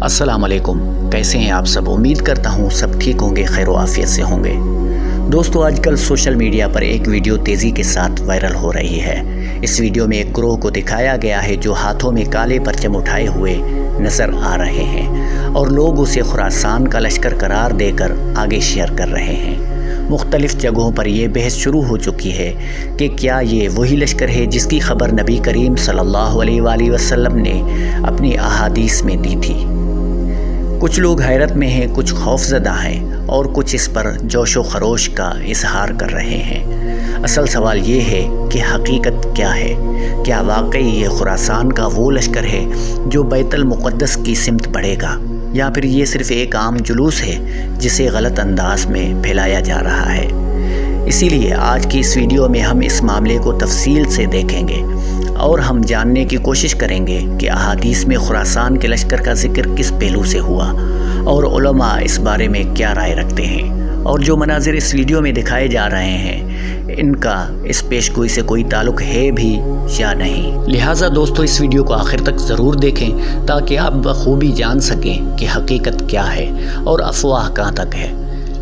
السلام علیکم، کیسے ہیں آپ سب؟ امید کرتا ہوں سب ٹھیک ہوں گے، خیر و عافیت سے ہوں گے۔ دوستو، آج کل سوشل میڈیا پر ایک ویڈیو تیزی کے ساتھ وائرل ہو رہی ہے۔ اس ویڈیو میں ایک گروہ کو دکھایا گیا ہے جو ہاتھوں میں کالے پرچم اٹھائے ہوئے نظر آ رہے ہیں اور لوگ اسے خراسان کا لشکر قرار دے کر آگے شیئر کر رہے ہیں۔ مختلف جگہوں پر یہ بحث شروع ہو چکی ہے کہ کیا یہ وہی لشکر ہے جس کی خبر نبی کریم صلی اللہ علیہ وآلہ وسلم نے اپنی احادیث میں دی تھی۔ کچھ لوگ حیرت میں ہیں، کچھ خوف زدہ ہیں اور کچھ اس پر جوش و خروش کا اظہار کر رہے ہیں۔ اصل سوال یہ ہے کہ حقیقت کیا ہے؟ کیا واقعی یہ خراسان کا وہ لشکر ہے جو بیت المقدس کی سمت بڑھے گا، یا پھر یہ صرف ایک عام جلوس ہے جسے غلط انداز میں پھیلایا جا رہا ہے؟ اسی لیے آج کی اس ویڈیو میں ہم اس معاملے کو تفصیل سے دیکھیں گے اور ہم جاننے کی کوشش کریں گے کہ احادیث میں خراسان کے لشکر کا ذکر کس پہلو سے ہوا اور علماء اس بارے میں کیا رائے رکھتے ہیں، اور جو مناظر اس ویڈیو میں دکھائے جا رہے ہیں ان کا اس پیش گوئی سے کوئی تعلق ہے بھی یا نہیں۔ لہٰذا دوستو، اس ویڈیو کو آخر تک ضرور دیکھیں تاکہ آپ بخوبی جان سکیں کہ حقیقت کیا ہے اور افواہ کہاں تک ہے۔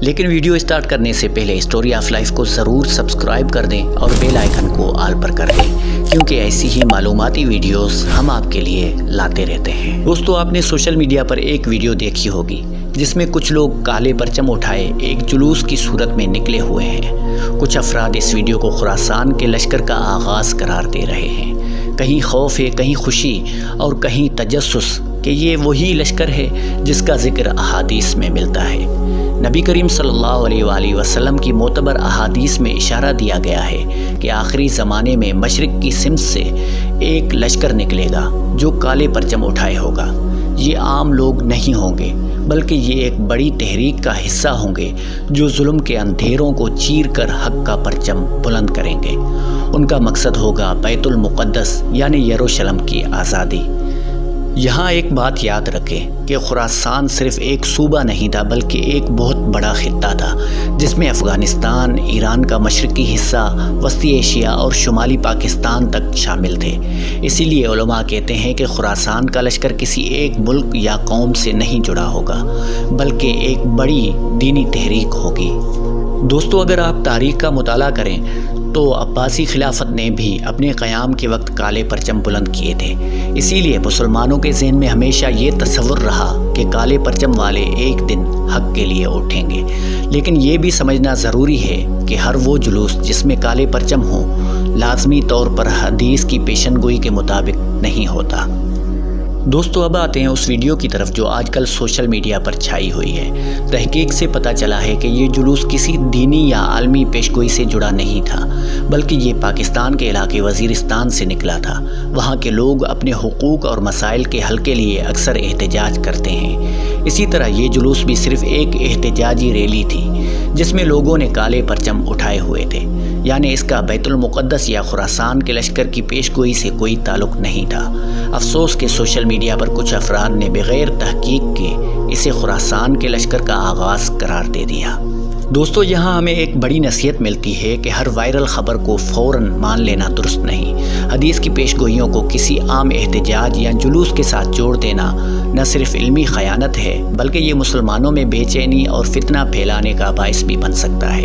لیکن ویڈیو اسٹارٹ کرنے سے پہلے اسٹوری آف لائف کو ضرور سبسکرائب کر دیں اور بیل آئیکن کو آل پر کر دیں، کیونکہ ایسی ہی معلوماتی ویڈیوز ہم آپ کے لیے لاتے رہتے ہیں۔ دوستو، آپ نے سوشل میڈیا پر ایک ویڈیو دیکھی ہوگی جس میں کچھ لوگ کالے پرچم اٹھائے ایک جلوس کی صورت میں نکلے ہوئے ہیں۔ کچھ افراد اس ویڈیو کو خراسان کے لشکر کا آغاز قرار دے رہے ہیں۔ کہیں خوف ہے، کہیں خوشی اور کہیں تجسس کہ یہ وہی لشکر ہے جس کا ذکر احادیث میں ملتا ہے۔ نبی کریم صلی اللہ علیہ وآلہ وسلم کی معتبر احادیث میں اشارہ دیا گیا ہے کہ آخری زمانے میں مشرق کی سمت سے ایک لشکر نکلے گا جو کالے پرچم اٹھائے ہوگا۔ یہ عام لوگ نہیں ہوں گے، بلکہ یہ ایک بڑی تحریک کا حصہ ہوں گے جو ظلم کے اندھیروں کو چیر کر حق کا پرچم بلند کریں گے۔ ان کا مقصد ہوگا بیت المقدس یعنی یروشلم کی آزادی۔ یہاں ایک بات یاد رکھیں کہ خراسان صرف ایک صوبہ نہیں تھا، بلکہ ایک بہت بڑا خطہ تھا جس میں افغانستان، ایران کا مشرقی حصہ، وسطی ایشیا اور شمالی پاکستان تک شامل تھے۔ اسی لیے علماء کہتے ہیں کہ خراسان کا لشکر کسی ایک ملک یا قوم سے نہیں جڑا ہوگا، بلکہ ایک بڑی دینی تحریک ہوگی۔ دوستو، اگر آپ تاریخ کا مطالعہ کریں تو عباسی خلافت نے بھی اپنے قیام کے وقت کالے پرچم بلند کیے تھے۔ اسی لیے مسلمانوں کے ذہن میں ہمیشہ یہ تصور رہا کہ کالے پرچم والے ایک دن حق کے لیے اٹھیں گے۔ لیکن یہ بھی سمجھنا ضروری ہے کہ ہر وہ جلوس جس میں کالے پرچم ہوں لازمی طور پر حدیث کی پیشن گوئی کے مطابق نہیں ہوتا۔ دوستو، اب آتے ہیں اس ویڈیو کی طرف جو آج کل سوشل میڈیا پر چھائی ہوئی ہے۔ تحقیق سے پتہ چلا ہے کہ یہ جلوس کسی دینی یا عالمی پیشگوئی سے جڑا نہیں تھا، بلکہ یہ پاکستان کے علاقے وزیرستان سے نکلا تھا۔ وہاں کے لوگ اپنے حقوق اور مسائل کے حل کے لیے اکثر احتجاج کرتے ہیں۔ اسی طرح یہ جلوس بھی صرف ایک احتجاجی ریلی تھی جس میں لوگوں نے کالے پرچم اٹھائے ہوئے تھے، یعنی اس کا بیت المقدس یا خراسان کے لشکر کی پیشگوئی سے کوئی تعلق نہیں تھا۔ افسوس کہ سوشل میڈیا پر کچھ افراد نے بغیر تحقیق کے اسے خراسان کے لشکر کا آغاز قرار دے دیا۔ دوستو، یہاں ہمیں ایک بڑی نصیحت ملتی ہے کہ ہر وائرل خبر کو فوراً مان لینا درست نہیں۔ حدیث کی پیشگوئیوں کو کسی عام احتجاج یا جلوس کے ساتھ جوڑ دینا نہ صرف علمی خیانت ہے، بلکہ یہ مسلمانوں میں بے چینی اور فتنہ پھیلانے کا باعث بھی بن سکتا ہے۔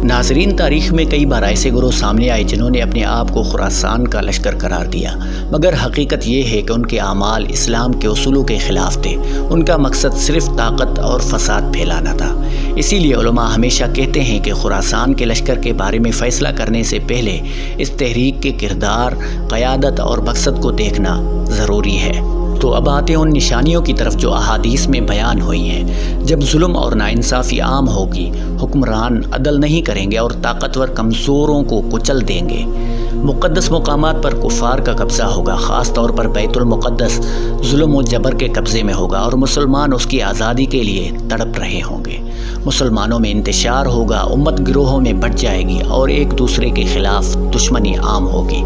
ناظرین، تاریخ میں کئی بار ایسے گروہ سامنے آئے جنہوں نے اپنے آپ کو خراسان کا لشکر قرار دیا، مگر حقیقت یہ ہے کہ ان کے اعمال اسلام کے اصولوں کے خلاف تھے۔ ان کا مقصد صرف طاقت اور فساد پھیلانا تھا۔ اسی لیے علماء ہمیشہ کہتے ہیں کہ خراسان کے لشکر کے بارے میں فیصلہ کرنے سے پہلے اس تحریک کے کردار، قیادت اور مقصد کو دیکھنا ضروری ہے۔ تو اب آتے ہیں ان نشانیوں کی طرف جو احادیث میں بیان ہوئی ہیں۔ جب ظلم اور ناانصافی عام ہوگی، حکمران عدل نہیں کریں گے اور طاقتور کمزوروں کو کچل دیں گے۔ مقدس مقامات پر کفار کا قبضہ ہوگا، خاص طور پر بیت المقدس ظلم و جبر کے قبضے میں ہوگا اور مسلمان اس کی آزادی کے لیے تڑپ رہے ہوں گے۔ مسلمانوں میں انتشار ہوگا، امت گروہوں میں بٹ جائے گی اور ایک دوسرے کے خلاف دشمنی عام ہوگی۔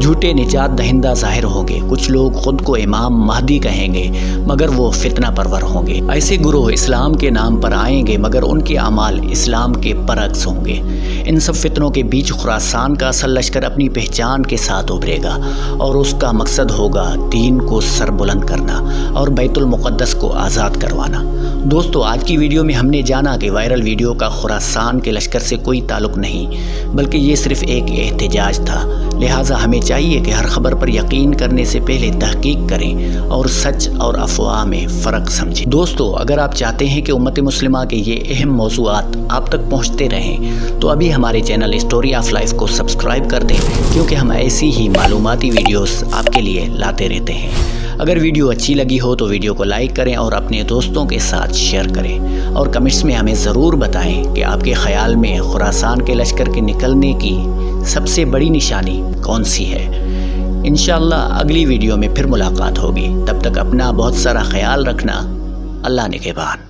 جھوٹے نجات دہندہ ظاہر ہوں گے، کچھ لوگ خود کو امام مہدی کہیں گے مگر وہ فتنہ پرور ہوں گے۔ ایسے گروہ اسلام کے نام پر آئیں گے مگر ان کے اعمال اسلام کے برعکس ہوں گے۔ ان سب فتنوں کے بیچ خراسان کا اصل لشکر اپنی پہچان کے ساتھ ابھرے گا اور اس کا مقصد ہوگا دین کو سر بلند کرنا اور بیت المقدس کو آزاد کروانا۔ دوستو، آج کی ویڈیو میں ہم نے جانا کہ وائرل ویڈیو کا خراسان کے لشکر سے کوئی تعلق نہیں، بلکہ یہ صرف ایک احتجاج تھا۔ لہٰذا ہمیں چاہیے کہ ہر خبر پر یقین کرنے سے پہلے تحقیق کریں اور سچ اور افواہ میں فرق سمجھیں۔ دوستو، اگر آپ چاہتے ہیں کہ امت مسلمہ کے یہ اہم موضوعات آپ تک پہنچتے رہیں تو ابھی ہمارے چینل اسٹوری آف لائف کو سبسکرائب کر دیں، کیونکہ ہم ایسی ہی معلوماتی ویڈیوز آپ کے لیے لاتے رہتے ہیں۔ اگر ویڈیو اچھی لگی ہو تو ویڈیو کو لائک کریں اور اپنے دوستوں کے ساتھ شیئر کریں، اور کمنٹس میں ہمیں ضرور بتائیں کہ آپ کے خیال میں خراسان کے لشکر کے نکلنے کی سب سے بڑی نشانی کون سی ہے۔ انشاءاللہ اگلی ویڈیو میں پھر ملاقات ہوگی، تب تک اپنا بہت سارا خیال رکھنا۔ اللہ نگہبان۔